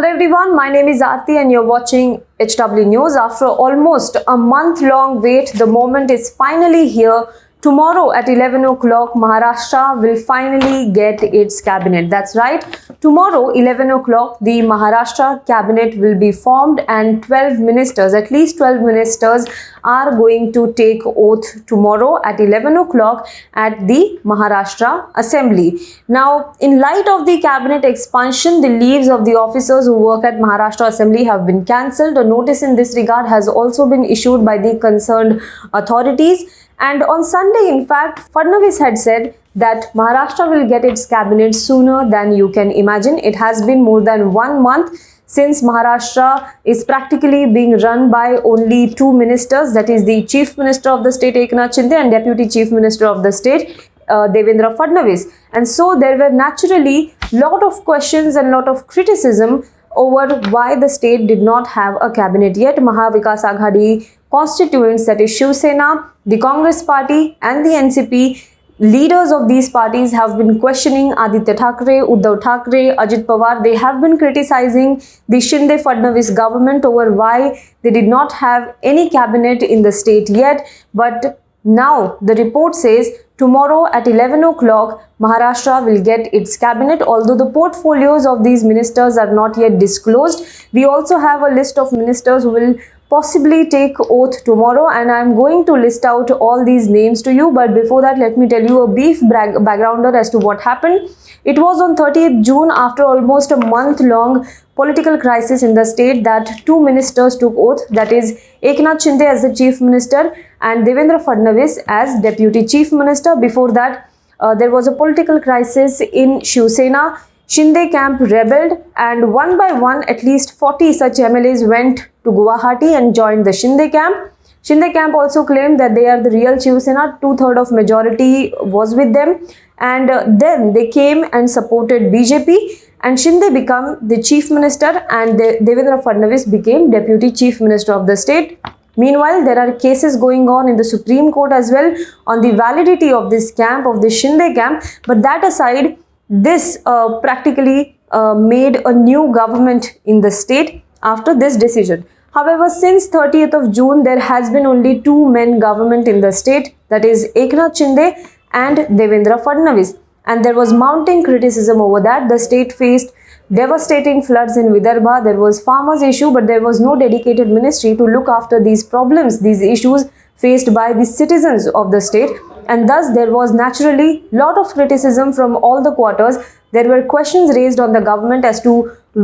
Hello everyone, my name is Aarti and you're watching HW News. After almost a month-long wait, the moment is finally here. Tomorrow at 11 o'clock, Maharashtra will finally get its cabinet. That's right. Tomorrow, 11 o'clock, the Maharashtra cabinet will be formed and 12 ministers, at least 12 ministers are going to take oath tomorrow at 11 o'clock at the Maharashtra Assembly. Now, in light of the cabinet expansion, the leaves of the officers who work at Maharashtra Assembly have been cancelled. A notice in this regard has also been issued by the concerned authorities. And on Sunday, in fact, Fadnavis had said that Maharashtra will get its cabinet sooner than you can imagine. It has been more than 1 month since Maharashtra is practically being run by only two ministers, that is the Chief Minister of the state Eknath Shinde and Deputy Chief Minister of the state Devendra Fadnavis. And so there were naturally lot of questions and lot of criticism over why the state did not have a cabinet yet. Mahavikas Aghadi constituents, that is Shivsena, the Congress party and the NCP, leaders of these parties have been questioning Aditya Thackeray, Uddhav Thackeray, Ajit Pawar. They have been criticizing the Shinde Fadnavis government over why they did not have any cabinet in the state yet. But now the report says tomorrow at 11 o'clock, Maharashtra will get its cabinet. Although the portfolios of these ministers are not yet disclosed, we also have a list of ministers who will possibly take oath tomorrow, and I am going to list out all these names to you. But before that, let me tell you a brief backgrounder as to what happened. It was on 30th June, after almost a month-long political crisis in the state, that two ministers took oath, that is Eknath Shinde as the Chief Minister and Devendra Fadnavis as Deputy Chief Minister. Before that, there was a political crisis in Shivsena. Shinde camp rebelled, and one by one at least 40 such MLAs went to Guwahati and joined the Shinde camp. Shinde camp also claimed that they are the real Shivsena. 2/3 of majority was with them, and then they came and supported BJP, and Shinde became the Chief Minister and Devendra Fadnavis became Deputy Chief Minister of the state. Meanwhile, there are cases going on in the Supreme Court as well on the validity of this camp, of the Shinde camp. But that aside, this practically made a new government in the state after this decision. However, since 30th of June, there has been only two men government in the state, that is Eknath Shinde and Devendra Fadnavis. And there was mounting criticism over that. The state faced devastating floods in Vidarbha. There was farmers' issue, but there was no dedicated ministry to look after these problems, these issues faced by the citizens of the state. And thus there was naturally lot of criticism from all the quarters. There were questions raised on the government as to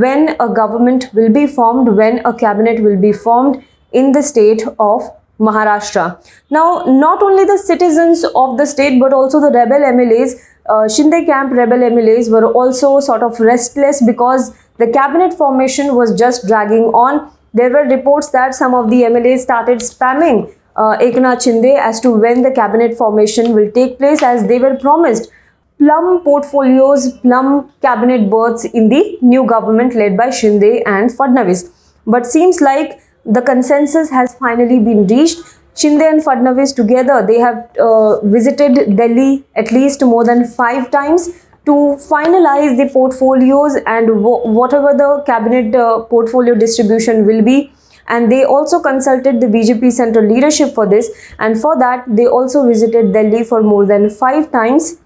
when a government will be formed, when a cabinet will be formed in the state of Maharashtra. Now, not only the citizens of the state but also the rebel MLAs, Shinde camp rebel MLAs were also sort of restless because the cabinet formation was just dragging on. There were reports that some of the MLAs started spamming Eknath Shinde as to when the cabinet formation will take place, as they were promised plum portfolios, plum cabinet berths in the new government led by Shinde and Fadnavis. But seems like the consensus has finally been reached. Shinde and Fadnavis together, they have visited Delhi at least more than 5 times to finalize the portfolios and whatever the cabinet portfolio distribution will be. And they also consulted the BJP central leadership for this, and for that they also visited Delhi for more than 5 times.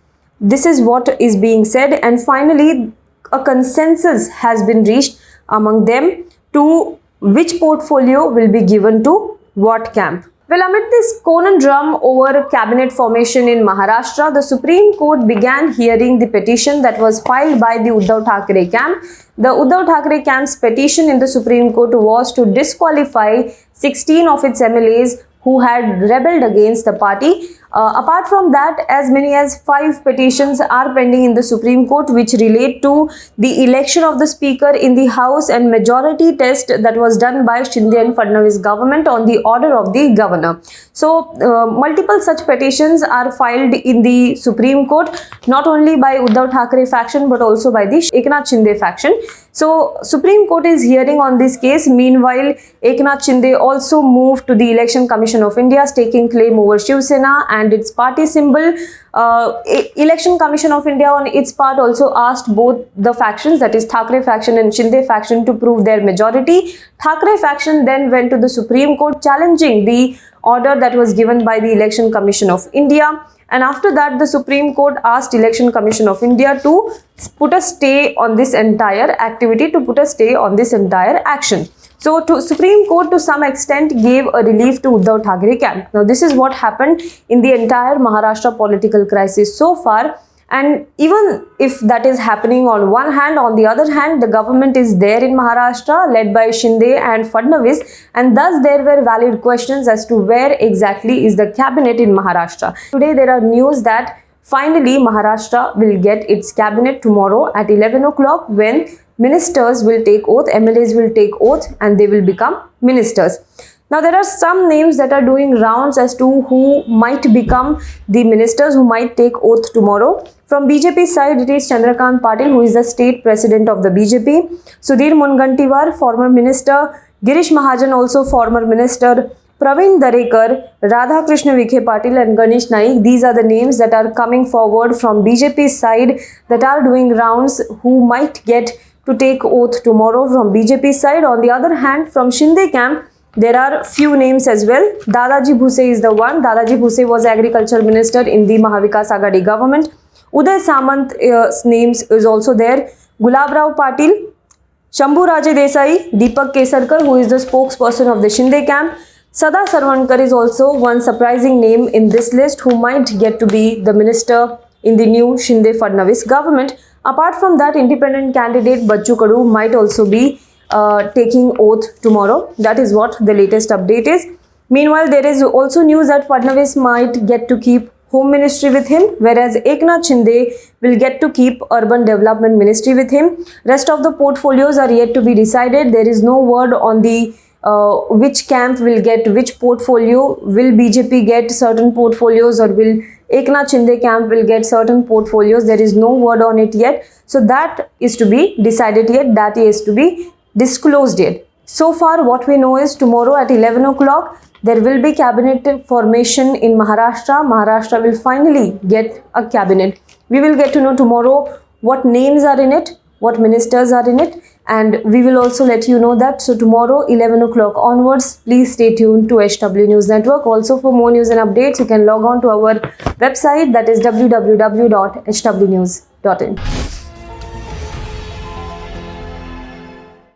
This is what is being said, and finally a consensus has been reached among them to which portfolio will be given to what camp. Well, amid this conundrum over cabinet formation in Maharashtra, the Supreme Court began hearing the petition that was filed by the Uddhav Thackeray camp. The Uddhav Thackeray camp's petition in the Supreme Court was to disqualify 16 of its MLAs who had rebelled against the party. Apart from that, as many as 5 petitions are pending in the Supreme Court which relate to the election of the Speaker in the House and majority test that was done by Shinde and Fadnavis government on the order of the governor. So, multiple such petitions are filed in the Supreme Court, not only by Uddhav Thackeray faction but also by the Eknath Shinde faction. So, Supreme Court is hearing on this case. Meanwhile, Eknath Shinde also moved to the Election Commission of India, staking claim over Shivsena and its party symbol. Election Commission of India on its part also asked both the factions, that is Thackeray faction and Shinde faction, to prove their majority. Thackeray faction then went to the Supreme Court challenging the order that was given by the Election Commission of India. And after that, the Supreme Court asked Election Commission of India to put a stay on this entire activity, to put a stay on this entire action. So, Supreme Court to some extent gave a relief to Uddhav Thackeray camp. Now, this is what happened in the entire Maharashtra political crisis so far. And even if that is happening on one hand, on the other hand, the government is there in Maharashtra led by Shinde and Fadnavis, and thus there were valid questions as to where exactly is the cabinet in Maharashtra. Today there are news that finally Maharashtra will get its cabinet tomorrow at 11 o'clock when ministers will take oath, MLAs will take oath, and they will become ministers. Now, there are some names that are doing rounds as to who might become the ministers who might take oath tomorrow. From BJP side, it is Chandrakant Patil, who is the state president of the BJP. Sudhir Mungantiwar, former minister. Girish Mahajan, also former minister. Praveen Darekar, Radha Krishna Vikhe Patil and Ganesh Naik. These are the names that are coming forward from BJP side that are doing rounds who might get to take oath tomorrow from BJP side. On the other hand, from Shinde camp, there are few names as well. Dadaji Bhuse is the one. Dadaji Bhuse was agriculture minister in the Mahavikas Aghadi government. Uday Samant's names is also there. Gulab Rao Patil, Shambhu Raje Desai, Deepak Kesarkar, who is the spokesperson of the Shinde camp. Sada Sarvankar is also one surprising name in this list who might get to be the minister in the new Shinde Fadnavis government. Apart from that, independent candidate Bachchu Kadu might also be taking oath tomorrow. That is what the latest update is. Meanwhile, there is also news that Fadnavis might get to keep Home Ministry with him, whereas Eknath Shinde will get to keep Urban Development Ministry with him. Rest of the portfolios are yet to be decided. There is no word on the which camp will get which portfolio. Will BJP get certain portfolios, or will Eknath Shinde camp will get certain portfolios? There is no word on it yet. So that is to be decided yet. That is to be disclosed yet. So far, what we know is tomorrow at 11 o'clock, there will be cabinet formation in Maharashtra. Maharashtra will finally get a cabinet. We will get to know tomorrow what names are in it, what ministers are in it, and we will also let you know that. So tomorrow 11 o'clock onwards, please stay tuned to HW News Network. Also, for more news and updates, you can log on to our website, that is www.hwnews.in.